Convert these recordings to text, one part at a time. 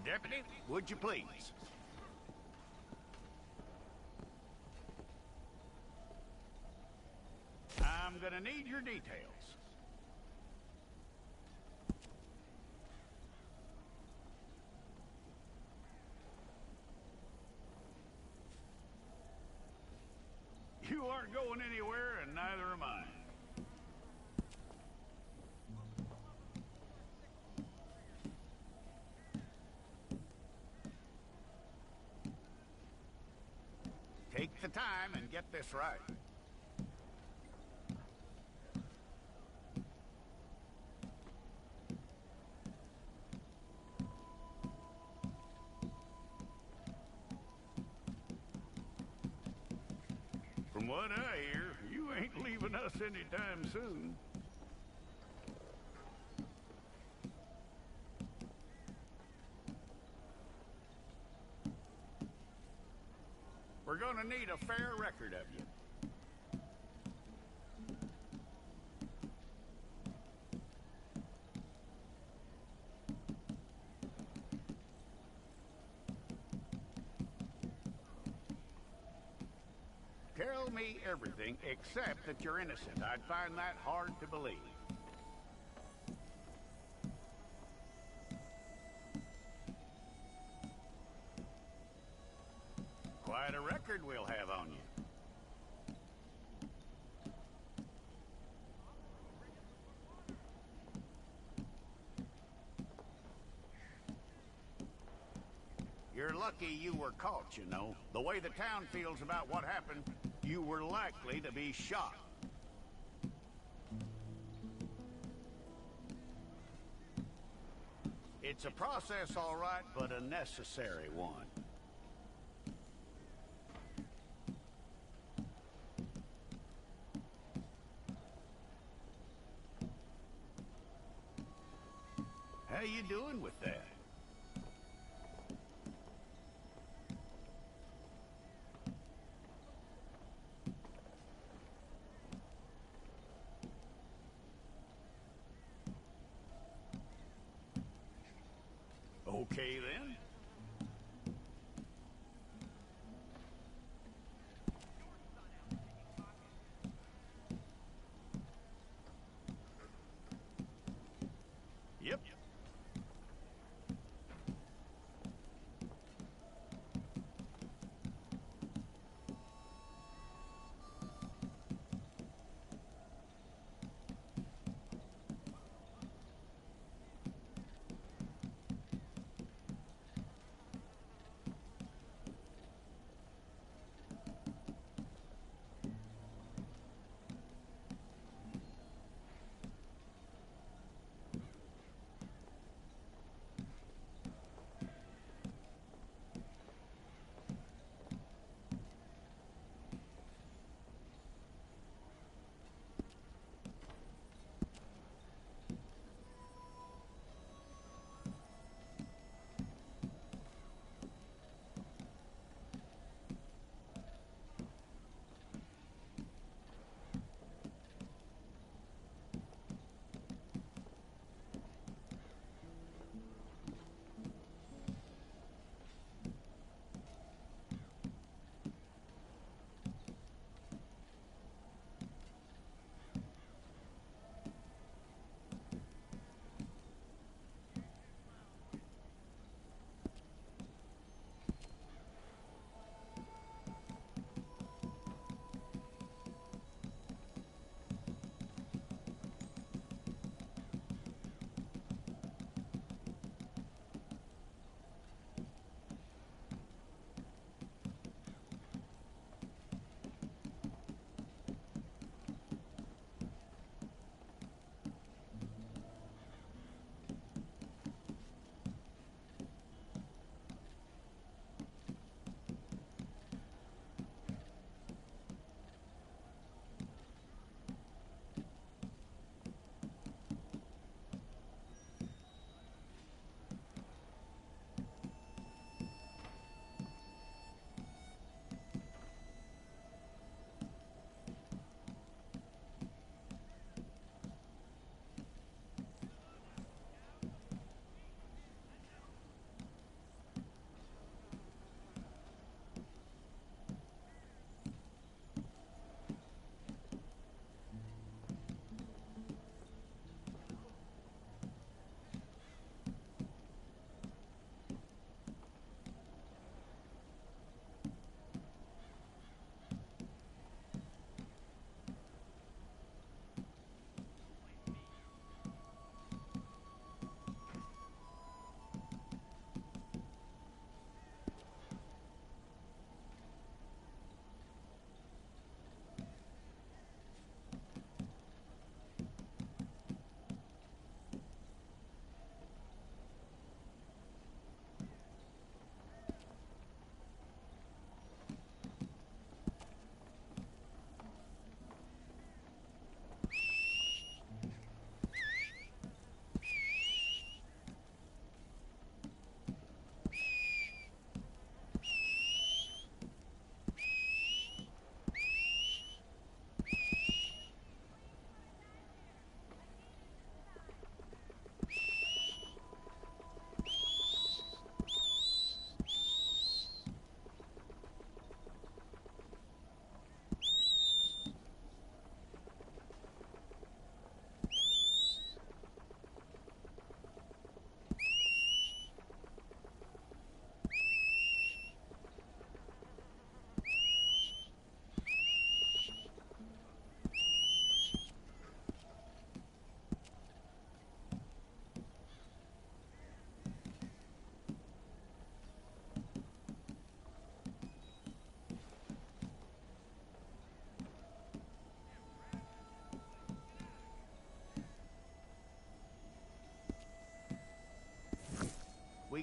Deputy, would you please? I'm gonna need your details. You aren't going anywhere, and neither am I. Take the time and get this right. From what I hear, you ain't leaving us anytime soon. We're gonna need a fair record of you. Tell me everything except that you're innocent. I'd find that hard to believe. Quite a record we'll have on you. You're lucky you were caught, you know. The way the town feels about what happened, you were likely to be shot. It's a process, all right, but a necessary one. How you doing with that? Okay, then. Yep.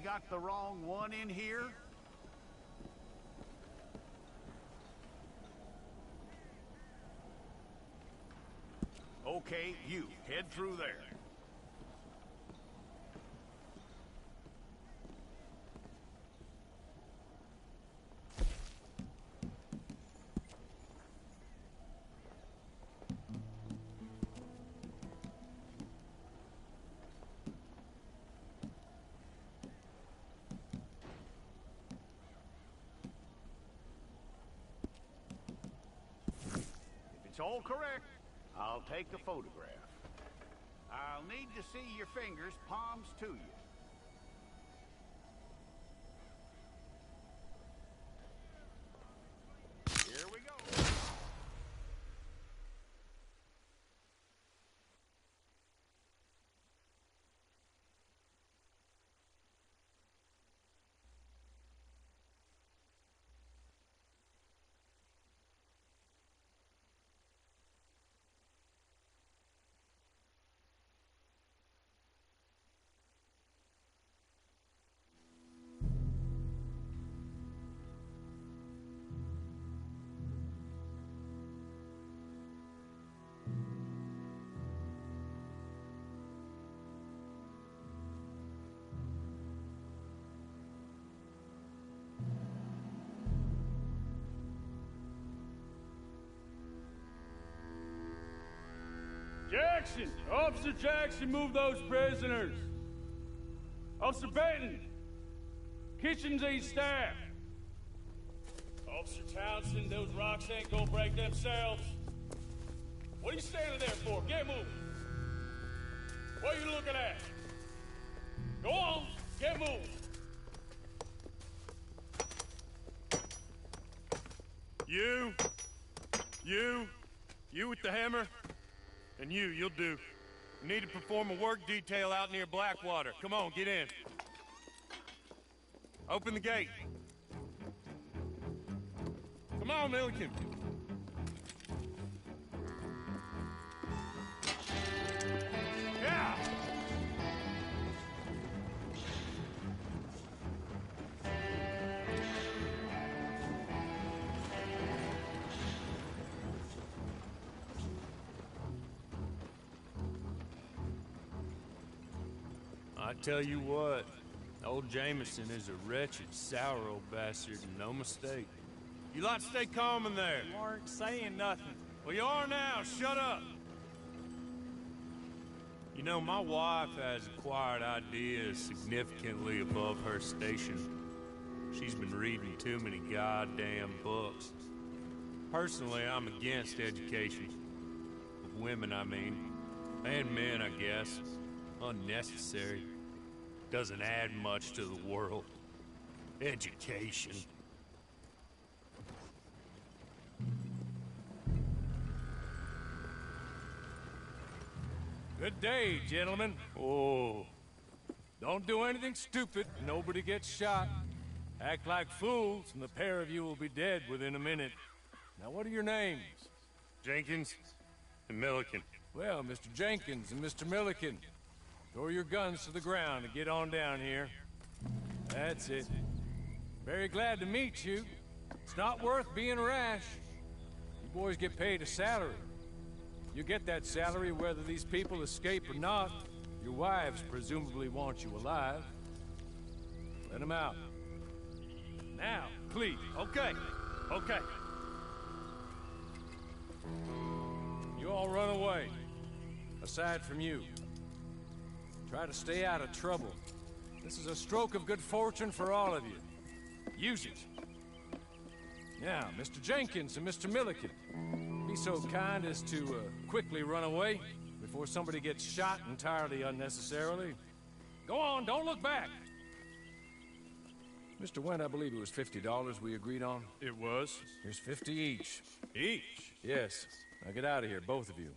got the wrong one in here? Okay, you, head through there. If it's all correct, I'll take a photograph. I'll need to see your fingers, palms to you. Here we go. Jackson! Officer Jackson, move those prisoners! Officer Benton! Kitchens these staff! Officer Townsend, those rocks ain't gonna break themselves. What are you standing there for? Get moving! What are you looking at? Go on, get moving! You with the hammer? And you'll do. You need to perform a work detail out near Blackwater. Come on, get in. Open the gate. Come on, Milliken. Yeah! I tell you what, old Jameson is a wretched, sour old bastard, and no mistake. You lot stay calm in there. You aren't saying nothing. Well, you are now. Shut up. You know, my wife has acquired ideas significantly above her station. She's been reading too many goddamn books. Personally, I'm against education. Of women, I mean. And men, I guess. Unnecessary. Doesn't add much to the world. Education. Good day, gentlemen. Oh. Don't do anything stupid. Nobody gets shot. Act like fools, and the pair of you will be dead within a minute. Now, what are your names? Jenkins and Milliken. Well, Mr. Jenkins and Mr. Milliken, throw your guns to the ground and get on down here. That's it. Very glad to meet you. It's not worth being rash. You boys get paid a salary. You get that salary whether these people escape or not. Your wives presumably want you alive. Let them out. Now, please. Okay. You all run away. Aside from you. Try to stay out of trouble. This is a stroke of good fortune for all of you. Use it. Now, Mr. Jenkins and Mr. Milliken, be so kind as to quickly run away before somebody gets shot entirely unnecessarily. Go on, don't look back. Mr. Wendt, I believe it was $50 we agreed on. It was. Here's 50 each. Each? Yes. Now get out of here, both of you.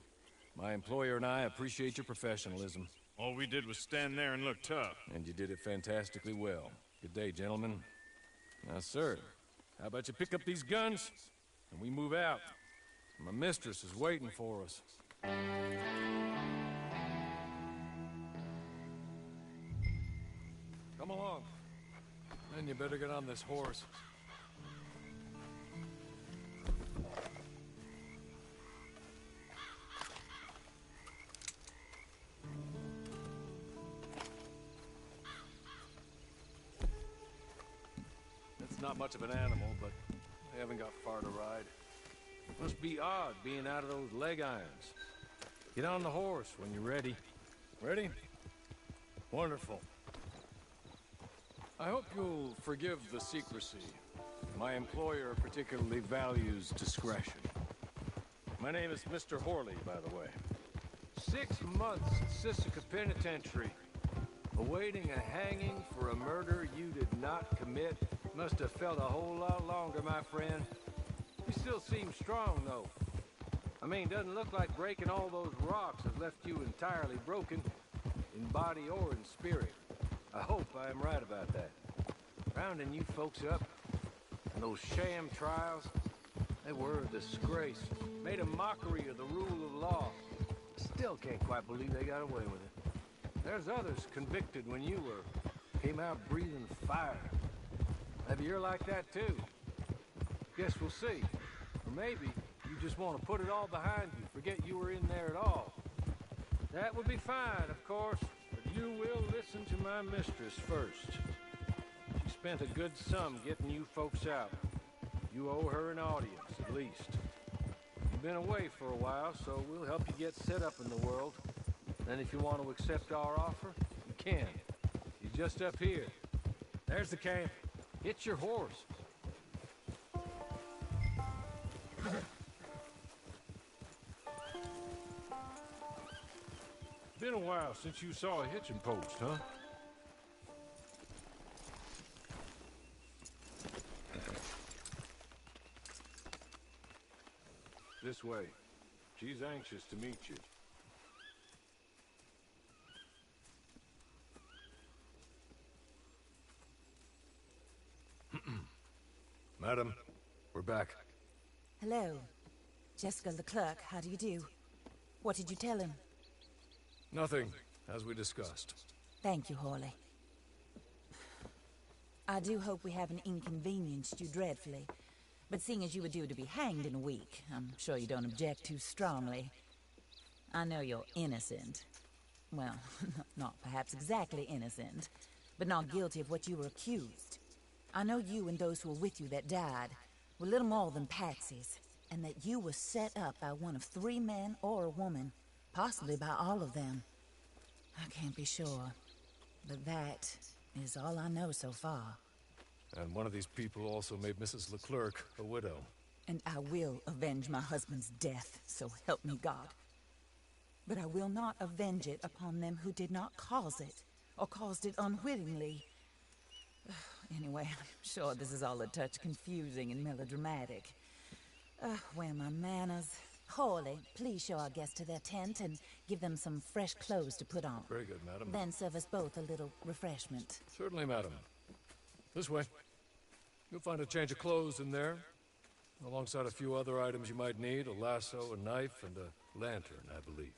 My employer and I appreciate your professionalism. All we did was stand there and look tough. And you did it fantastically well. Good day, gentlemen. Now, sir, how about you pick up these guns, and we move out? My mistress is waiting for us. Come along. Then you better get on this horse. It's not much of an animal, but they haven't got far to ride. Must be odd being out of those leg irons. Get on the horse when you're ready. Ready? Wonderful. I hope you'll forgive the secrecy. My employer particularly values discretion. My name is Mr. Horley, by the way. 6 months at Sisika Penitentiary, awaiting a hanging for a murder you did not commit. Must have felt a whole lot longer, my friend. You still seem strong, though. I mean, doesn't look like breaking all those rocks has left you entirely broken, in body or in spirit. I hope I am right about that. Rounding you folks up, and those sham trials, they were a disgrace. Made a mockery of the rule of law. Still can't quite believe they got away with it. There's others convicted when you were. Came out breathing fire. Maybe you're like that too. Guess we'll see. Or maybe you just want to put it all behind you, forget you were in there at all. That would be fine, of course, but you will listen to my mistress first. She spent a good sum getting you folks out. You owe her an audience, at least. You've been away for a while, so we'll help you get set up in the world. Then if you want to accept our offer, you can. She's just up here. There's the camp. Hit your horse. Been a while since you saw a hitching post, huh? This way. She's anxious to meet you. Madam, we're back. Hello. Jessica Leclerc, how do you do? What did you tell him? Nothing, as we discussed. Thank you, Horley. I do hope we haven't inconvenienced you dreadfully. But seeing as you were due to be hanged in a week, I'm sure you don't object too strongly. I know you're innocent. Well, not perhaps exactly innocent, but not guilty of what you were accused. I know you and those who were with you that died were little more than patsies, and that you were set up by one of 3 men or a woman, possibly by all of them. I can't be sure, but that is all I know so far. And one of these people also made Mrs. Leclerc a widow. And I will avenge my husband's death, so help me God. But I will not avenge it upon them who did not cause it, or caused it unwittingly. Anyway, I'm sure this is all a touch confusing and melodramatic. Where are my manners? Horley, please show our guests to their tent and give them some fresh clothes to put on. Very good, madam. Then serve us both a little refreshment. Certainly, madam. This way. You'll find a change of clothes in there, alongside a few other items you might need, a lasso, a knife, and a lantern, I believe.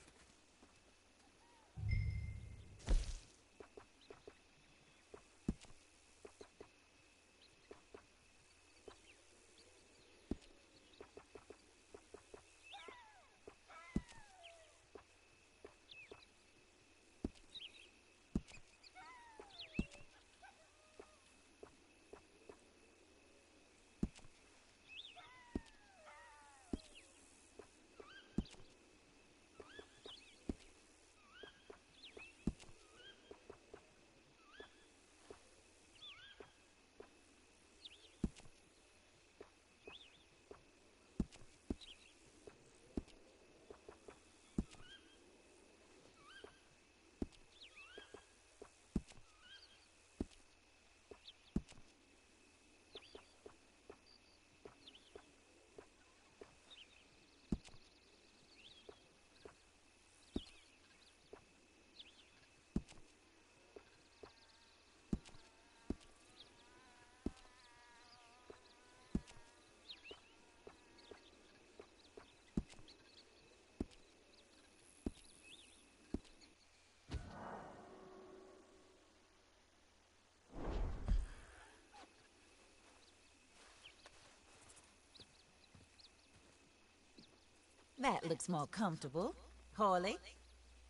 That looks more comfortable. Hawley,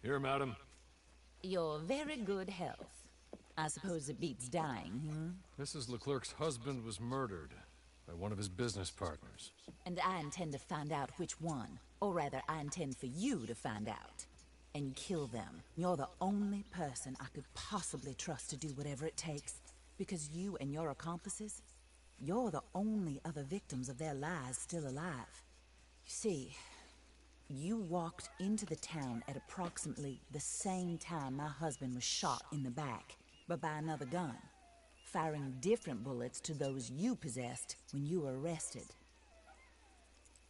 Here, madam. your very good health. I suppose it beats dying, hmm? Mrs. Leclerc's husband was murdered by one of his business partners. And I intend to find out which one. Or rather, I intend for you to find out. And kill them. You're the only person I could possibly trust to do whatever it takes. Because you and your accomplices, you're the only other victims of their lies still alive. You see, you walked into the town at approximately the same time my husband was shot in the back, but by another gun, firing different bullets to those you possessed when you were arrested.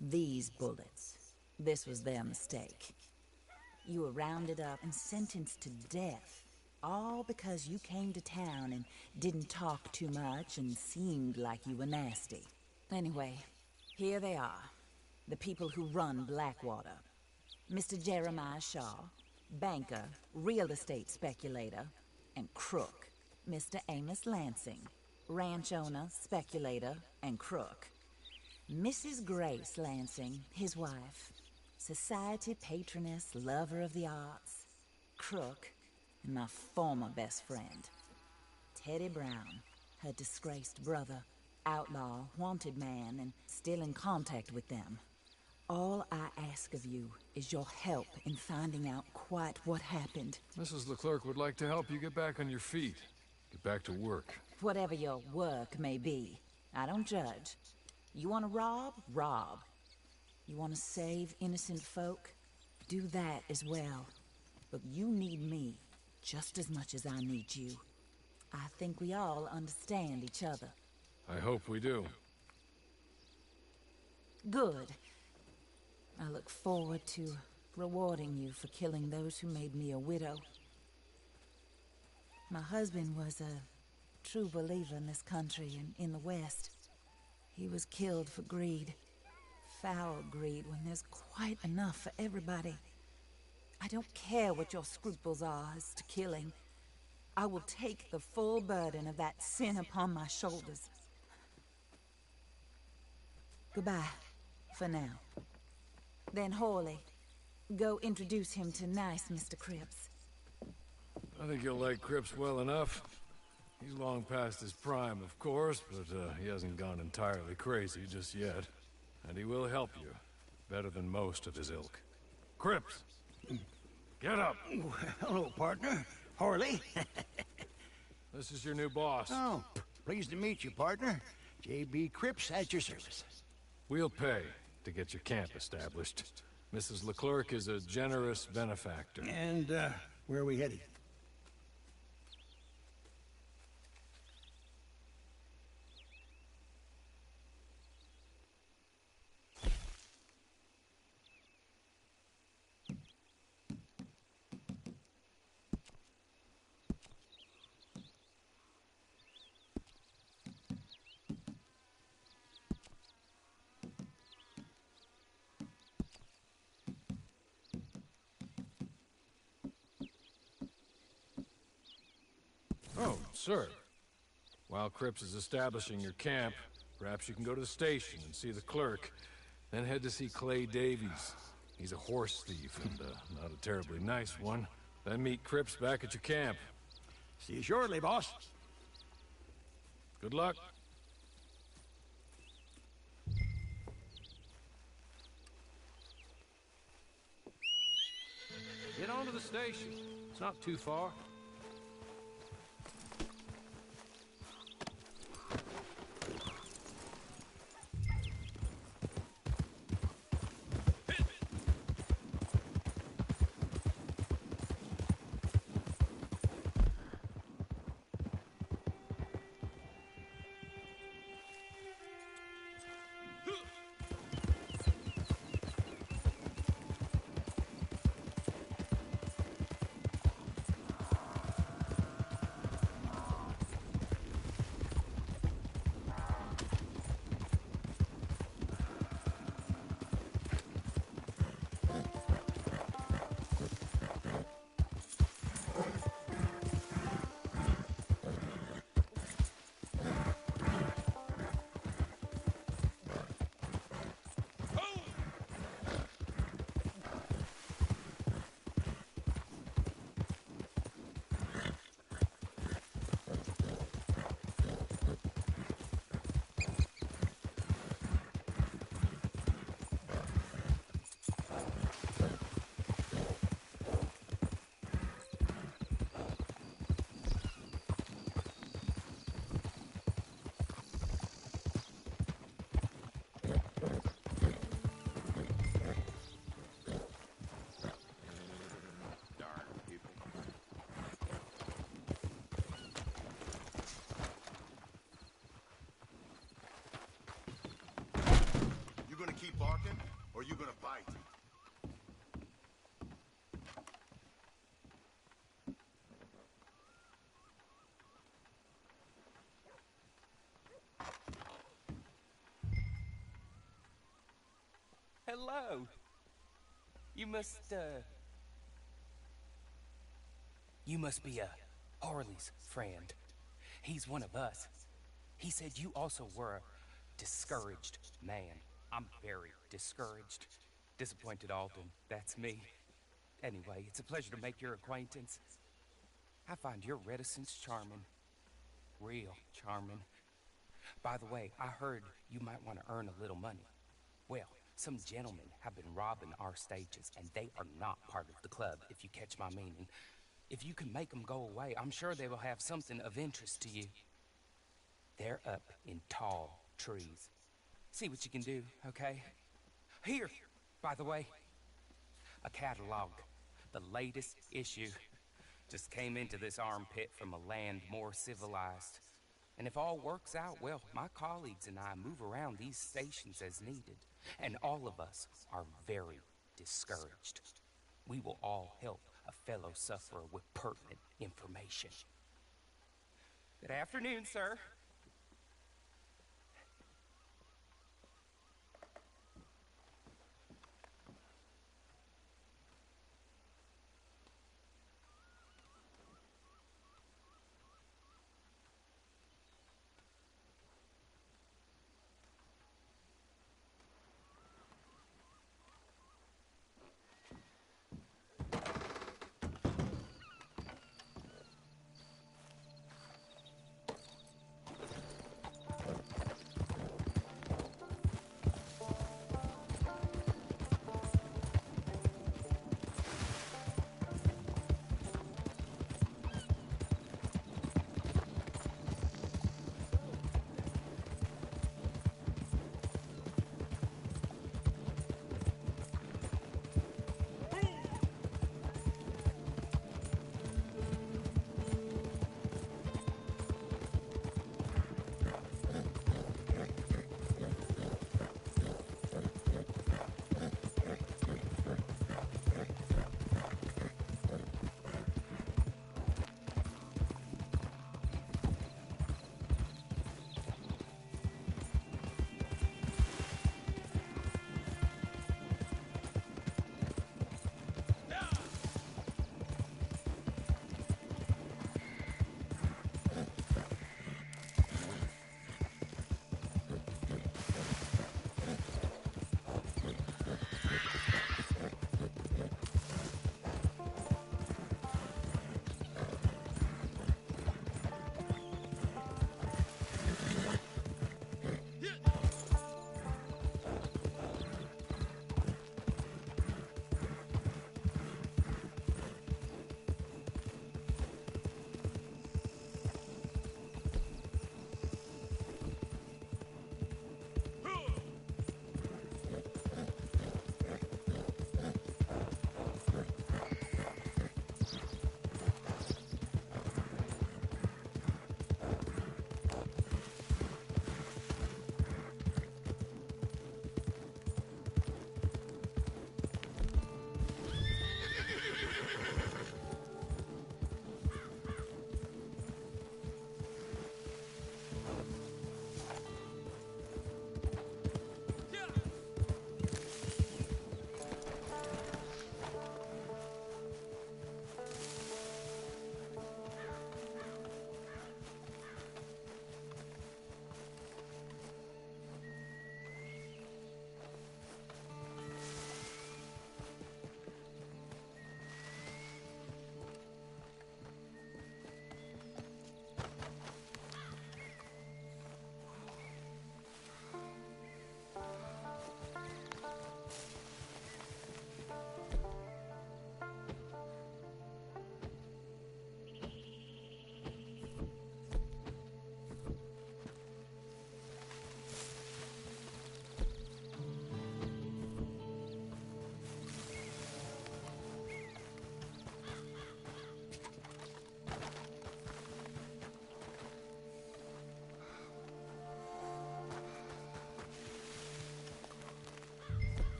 These bullets, this was their mistake. You were rounded up and sentenced to death, all because you came to town and didn't talk too much and seemed like you were nasty. Anyway, here they are, the people who run Blackwater. Mr. Jeremiah Shaw, banker, real estate speculator, and crook. Mr. Amos Lansing, ranch owner, speculator, and crook. Mrs. Grace Lansing, his wife, society patroness, lover of the arts, crook, and my former best friend. Teddy Brown, her disgraced brother, outlaw, wanted man, and still in contact with them. All I ask of you is your help in finding out quite what happened. Mrs. Leclerc would like to help you get back on your feet. Get back to work. Whatever your work may be, I don't judge. You want to rob? Rob. You want to save innocent folk? Do that as well. But you need me just as much as I need you. I think we all understand each other. I hope we do. Good. I look forward to rewarding you for killing those who made me a widow. My husband was a true believer in this country and in the West. He was killed for greed. Foul greed when there's quite enough for everybody. I don't care what your scruples are as to killing. I will take the full burden of that sin upon my shoulders. Goodbye, for now. Then Hawley, go introduce him to nice Mr. Cripps. I think you'll like Cripps well enough. He's long past his prime, of course, but he hasn't gone entirely crazy just yet. And he will help you, better than most of his ilk. Cripps! Get up! Hello, partner. Harley. This is your new boss. Oh, pleased to meet you, partner. J.B. Cripps at your service. We'll pay to get your camp established. Mrs. Leclerc is a generous benefactor. And, where are we headed? Oh, sir. While Cripps is establishing your camp, perhaps you can go to the station and see the clerk, then head to see Clay Davies. He's a horse thief and not a terribly nice one. Then meet Cripps back at your camp. See you shortly, boss. Good luck. Get on to the station. It's not too far. you gonna bite? Hello. You must be Harley's friend. He's one of us. He said you also were a discouraged man. I'm very discouraged. Disappointed Alden, that's me. Anyway, it's a pleasure to make your acquaintance. I find your reticence charming. Real charming. By the way, I heard you might want to earn a little money. Well, some gentlemen have been robbing our stages, and they are not part of the club, if you catch my meaning. If you can make them go away, I'm sure they will have something of interest to you. They're up in tall trees. See what you can do, okay? Here, by the way, a catalog. The latest issue. Just came into this armpit from a land more civilized. And if all works out, well, my colleagues and I move around these stations as needed. And all of us are very discouraged. We will all help a fellow sufferer with pertinent information. Good afternoon, sir.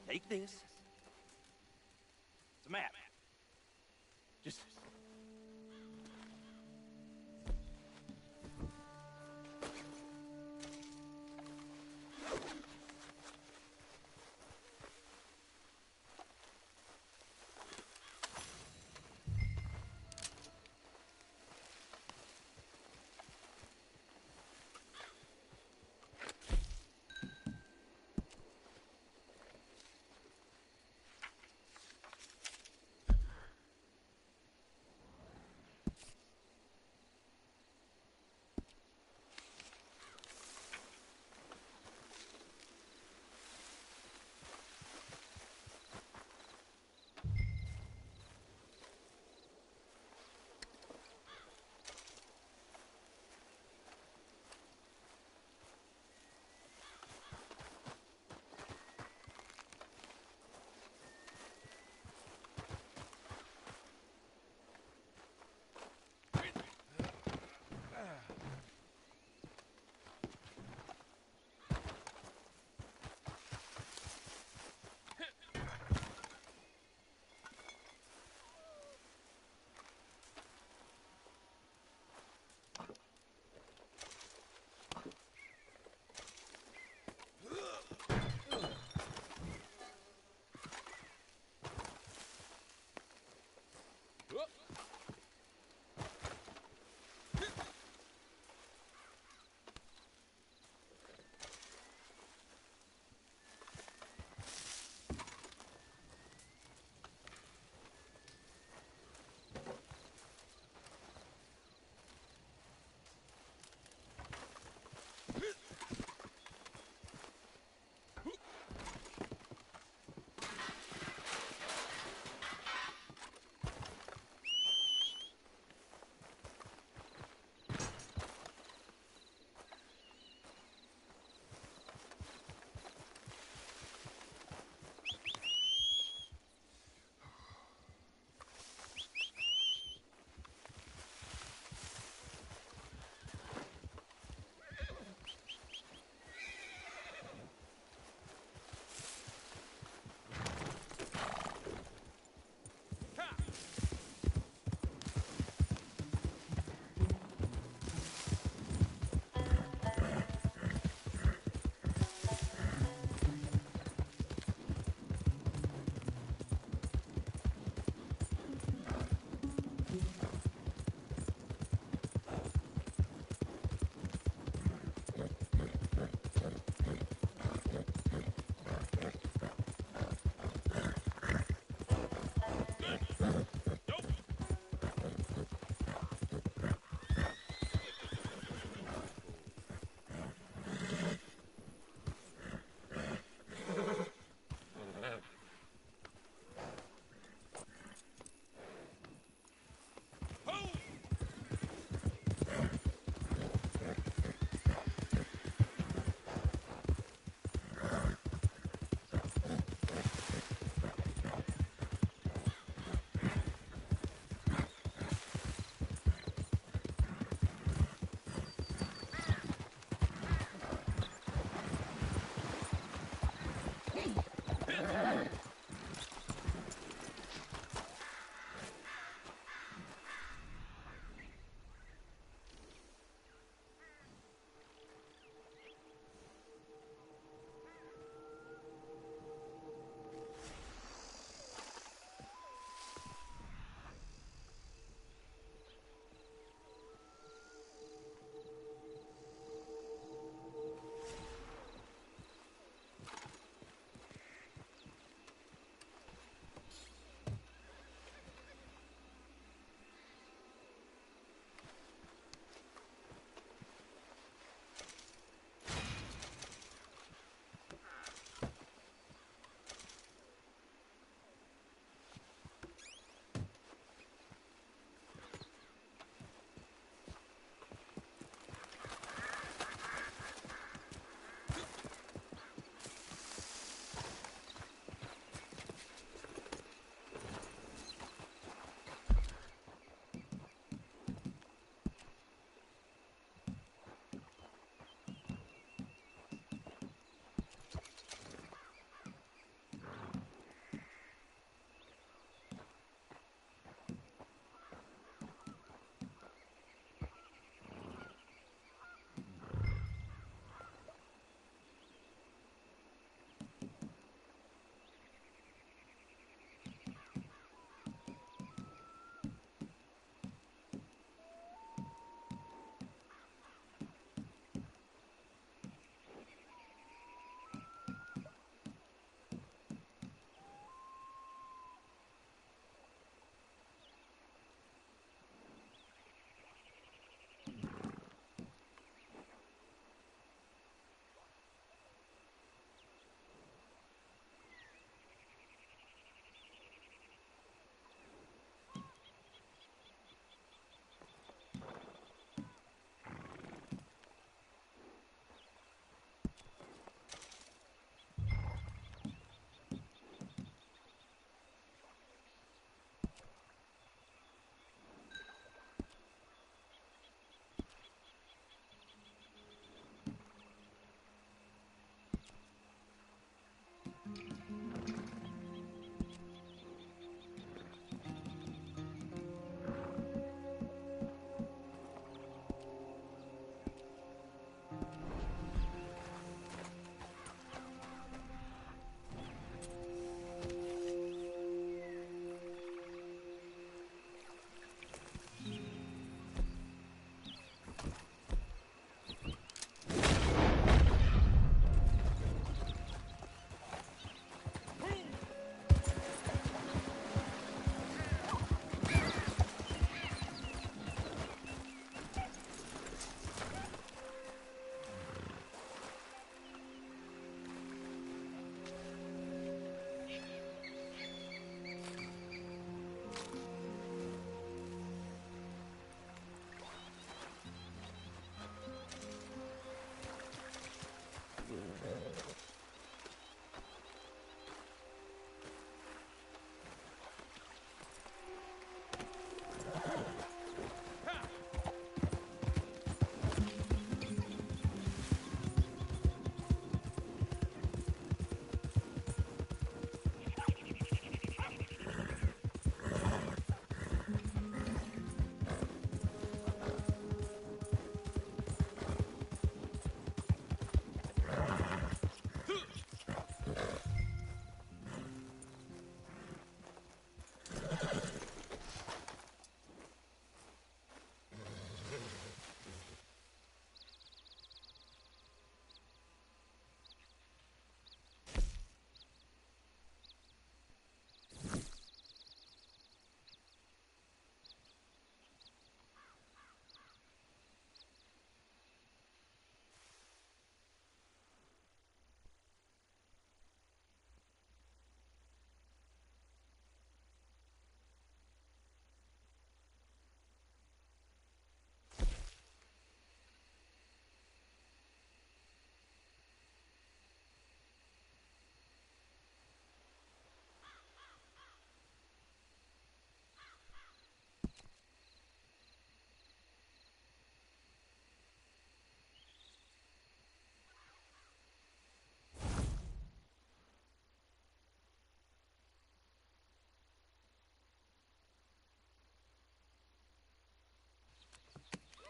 Take this. It's a map. Just...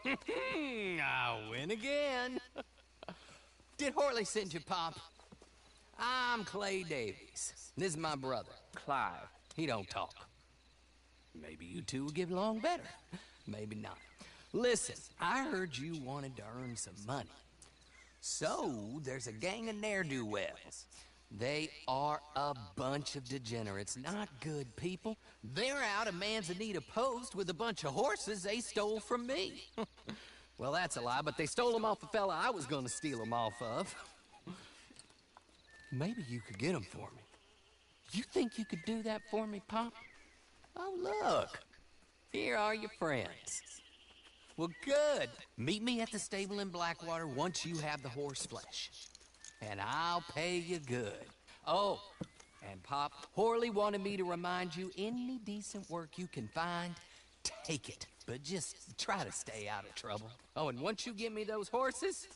I win again. Did Horley send you, Pop? I'm Clay Davies. This is my brother, Clive. He don't talk. Maybe you two will get along better. Maybe not. Listen, I heard you wanted to earn some money. So, there's a gang of ne'er-do-wells. They are a bunch of degenerates, not good people. They're out of Manzanita Post with a bunch of horses they stole from me. Well, that's a lie, but they stole them off the fella I was gonna steal them off of. Maybe you could get them for me. You think you could do that for me, Pop? Oh, look. Here are your friends. Well, good. Meet me at the stable in Blackwater once you have the horse flesh. And I'll pay you good. Oh, and Pop, Horley wanted me to remind you, any decent work you can find, take it. But just try to stay out of trouble. Oh, and once you give me those horses,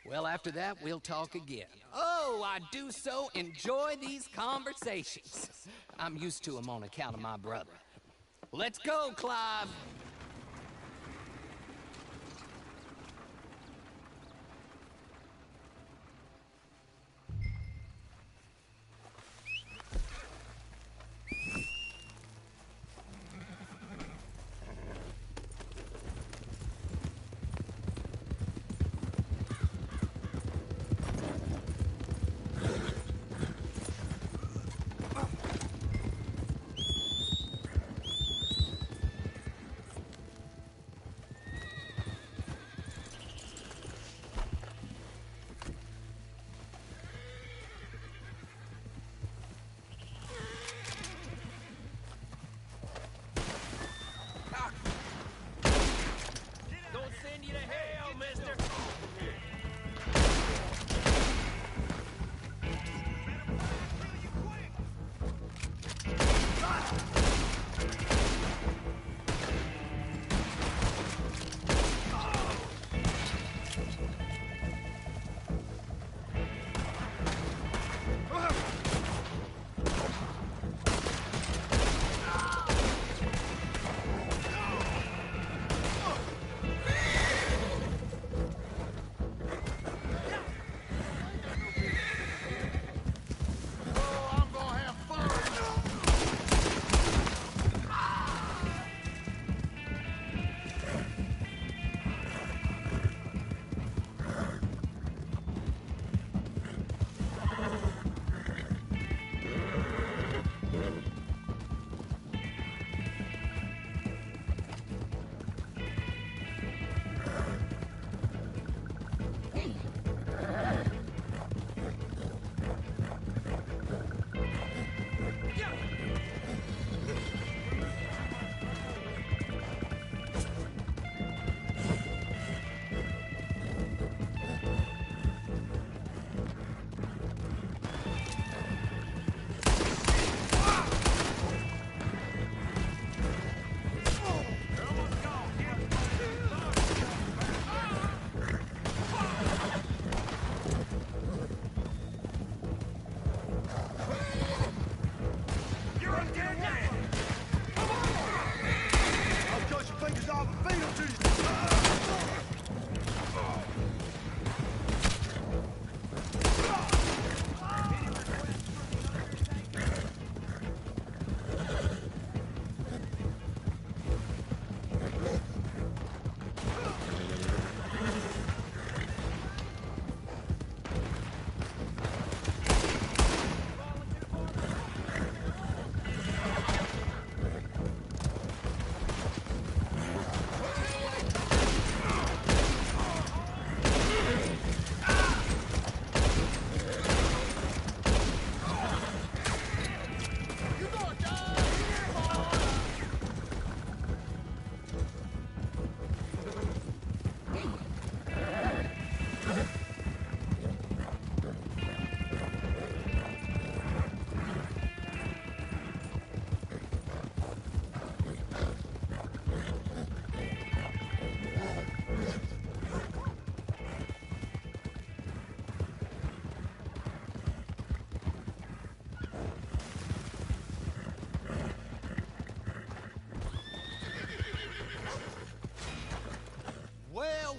well, after that, we'll talk again. Oh, I do so enjoy these conversations. I'm used to them on account of my brother. Let's go, Clive.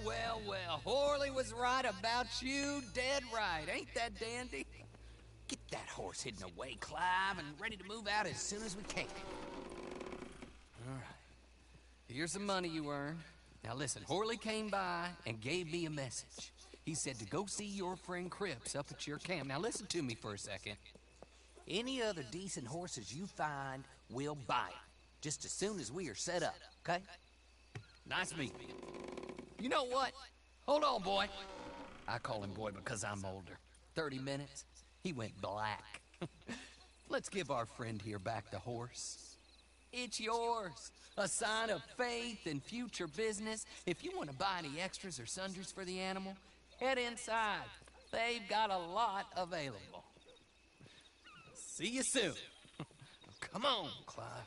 well. Horley was right about you, dead right. Ain't that dandy? Get that horse hidden away, Clive, and ready to move out as soon as we can. All right. Here's the money you earned. Now listen, Horley came by and gave me a message. He said to go see your friend Cripps up at your camp. Now listen to me for a second. Any other decent horses you find, we'll buy 'em. Just as soon as we are set up, okay? Nice meeting you. You know what? Hold on, boy. I call him boy because I'm older. 30 minutes, he went black. Let's give our friend here back the horse. It's yours. A sign of faith and future business. If you want to buy any extras or sundries for the animal, head inside. They've got a lot available. See you soon. Come on, Clive.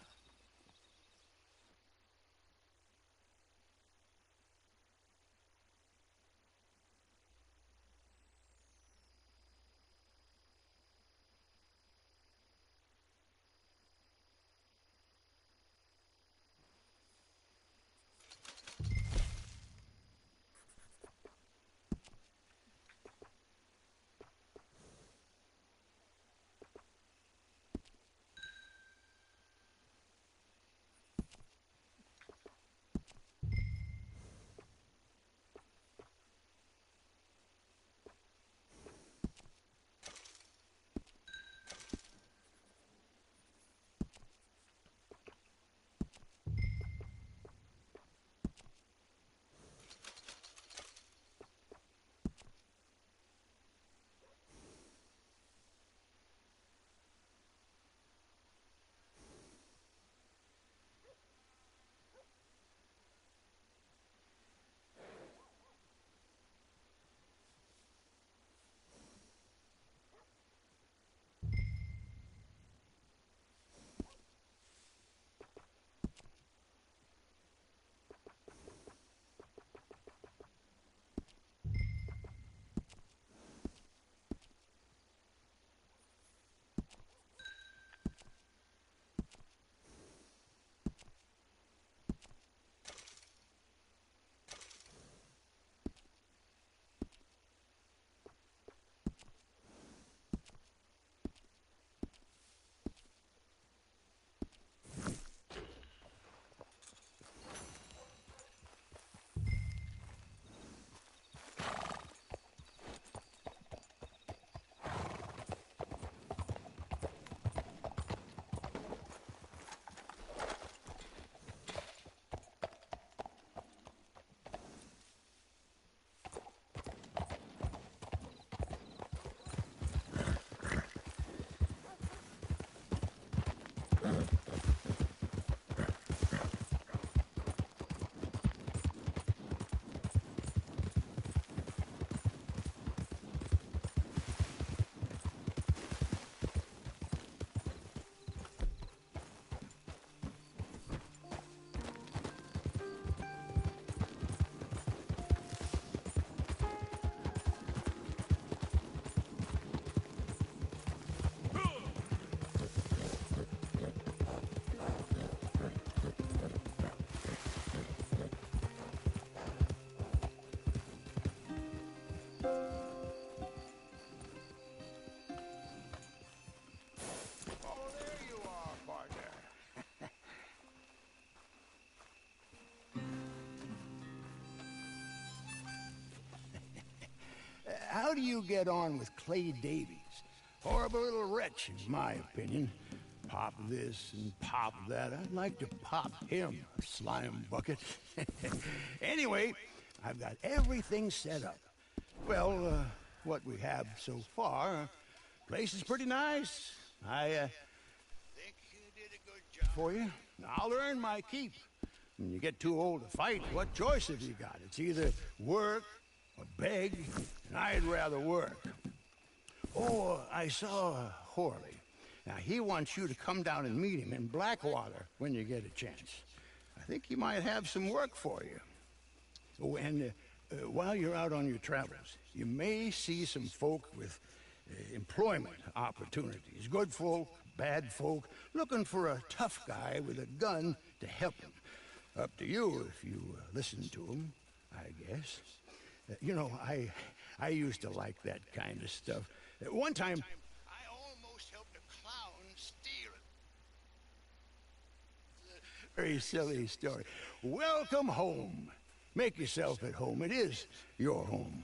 How do you get on with Clay Davies? Horrible little wretch, in my opinion. Pop this and pop that. I'd like to pop him, a slime bucket. Anyway, I've got everything set up. Well, what we have so far, place is pretty nice. I think you did a good job for you. I'll earn my keep. When you get too old to fight, what choice have you got? It's either work or beg, and I'd rather work. Oh, I saw Horley. Now, he wants you to come down and meet him in Blackwater when you get a chance. I think he might have some work for you. Oh, and while you're out on your travels, you may see some folk with employment opportunities. Good folk, bad folk, looking for a tough guy with a gun to help them. Up to you if you listen to them. I guess. You know, I used to like that kind of stuff. One time, I almost helped a clown steal it. Very silly story. Welcome home. Make yourself at home. It is your home.